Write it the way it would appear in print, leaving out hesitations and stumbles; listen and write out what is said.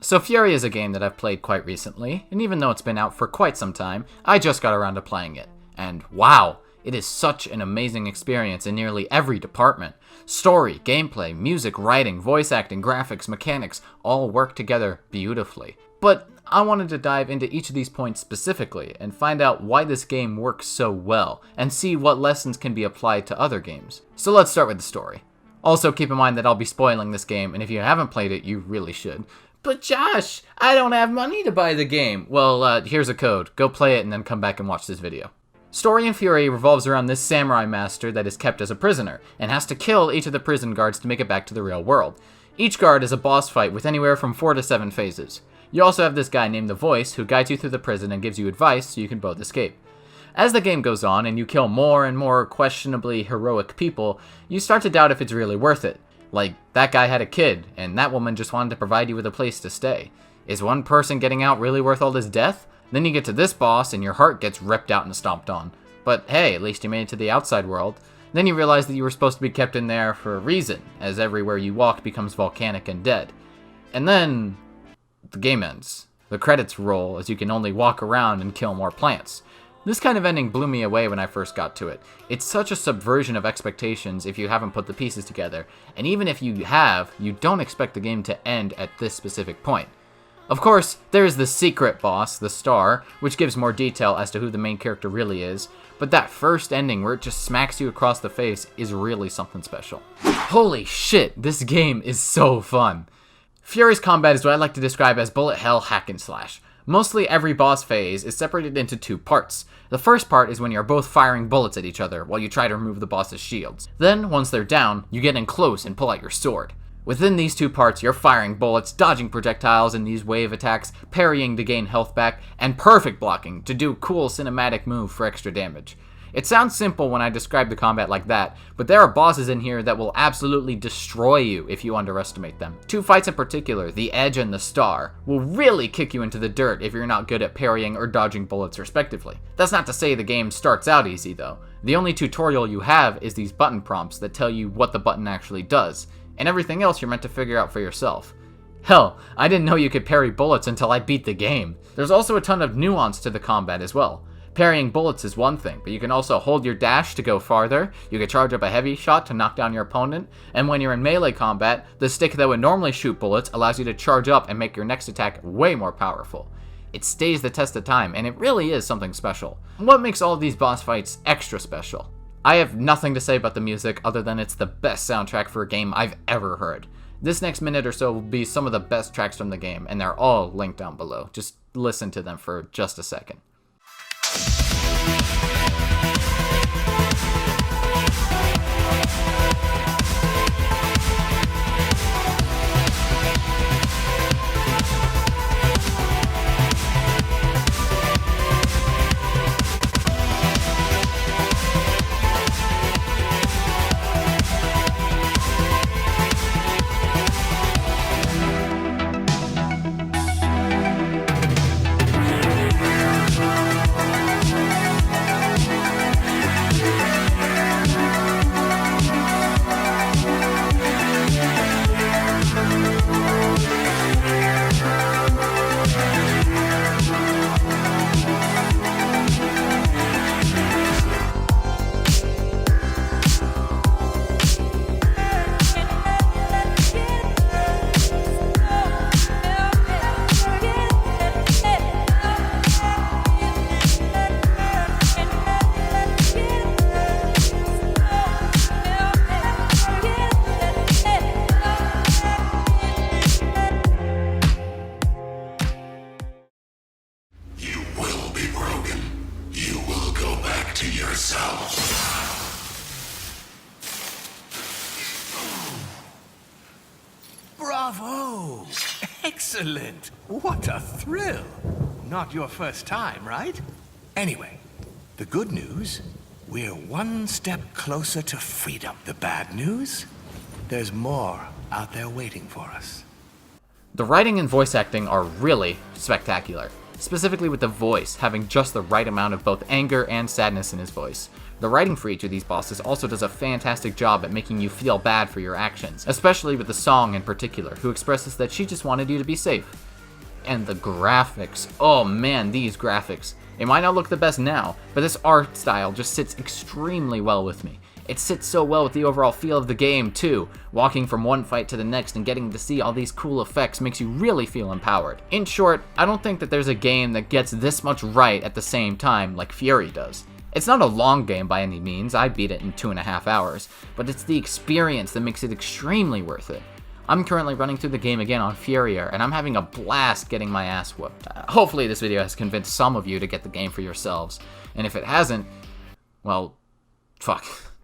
So Furi is a game that I've played quite recently, and even though it's been out for quite some time, I just got around to playing it. And wow, it is such an amazing experience in nearly every department. Story, gameplay, music, writing, voice acting, graphics, mechanics, all work together beautifully. But I wanted to dive into each of these points specifically and find out why this game works so well, and see what lessons can be applied to other games. So let's start with the story. Also keep in mind that I'll be spoiling this game, and if you haven't played it, you really should. But Josh, I don't have money to buy the game. Well, here's a code. Go play it and then come back and watch this video. Story in Furi revolves around this samurai master that is kept as a prisoner, and has to kill each of the prison guards to make it back to the real world. Each guard is a boss fight with anywhere from 4 to 7 phases. You also have this guy named the Voice, who guides you through the prison and gives you advice so you can both escape. As the game goes on and you kill more and more questionably heroic people, you start to doubt if it's really worth it. Like, that guy had a kid, and that woman just wanted to provide you with a place to stay. Is one person getting out really worth all this death? Then you get to this boss and your heart gets ripped out and stomped on. But hey, at least you made it to the outside world. Then you realize that you were supposed to be kept in there for a reason, as everywhere you walk becomes volcanic and dead. And then the game ends. The credits roll as you can only walk around and kill more plants. This kind of ending blew me away when I first got to it. It's such a subversion of expectations if you haven't put the pieces together, and even if you have, you don't expect the game to end at this specific point. Of course, there is the secret boss, the Star, which gives more detail as to who the main character really is, but that first ending where it just smacks you across the face is really something special. Holy shit, this game is so fun! Furi's combat is what I like to describe as bullet hell hack and slash. Mostly every boss phase is separated into 2 parts. The first part is when you're both firing bullets at each other while you try to remove the boss's shields. Then, once they're down, you get in close and pull out your sword. Within these 2 parts, you're firing bullets, dodging projectiles in these wave attacks, parrying to gain health back, and perfect blocking to do a cool cinematic move for extra damage. It sounds simple when I describe the combat like that, but there are bosses in here that will absolutely destroy you if you underestimate them. 2 fights in particular, the Edge and the Star, will really kick you into the dirt if you're not good at parrying or dodging bullets respectively. That's not to say the game starts out easy though. The only tutorial you have is these button prompts that tell you what the button actually does, and everything else you're meant to figure out for yourself. Hell, I didn't know you could parry bullets until I beat the game. There's also a ton of nuance to the combat as well. Parrying bullets is one thing, but you can also hold your dash to go farther, you can charge up a heavy shot to knock down your opponent, and when you're in melee combat, the stick that would normally shoot bullets allows you to charge up and make your next attack way more powerful. It stays the test of time, and it really is something special. What makes all of these boss fights extra special? I have nothing to say about the music other than it's the best soundtrack for a game I've ever heard. This next minute or so will be some of the best tracks from the game, and they're all linked down below. Just listen to them for just a second. Bravo! Excellent! What a thrill! Not your first time, right? Anyway, the good news, we're one step closer to freedom. The bad news, there's more out there waiting for us. The writing and voice acting are really spectacular, specifically with the Voice having just the right amount of both anger and sadness in his voice. The writing for each of these bosses also does a fantastic job at making you feel bad for your actions, especially with the Song in particular, who expresses that she just wanted you to be safe. And the graphics, oh man, these graphics. It might not look the best now, but this art style just sits extremely well with me. It sits so well with the overall feel of the game too. Walking from one fight to the next and getting to see all these cool effects makes you really feel empowered. In short, I don't think that there's a game that gets this much right at the same time like Furi does. It's not a long game by any means, I beat it in 2.5 hours, but it's the experience that makes it extremely worth it. I'm currently running through the game again on Furier, and I'm having a blast getting my ass whooped. Hopefully this video has convinced some of you to get the game for yourselves, and if it hasn't, well, fuck.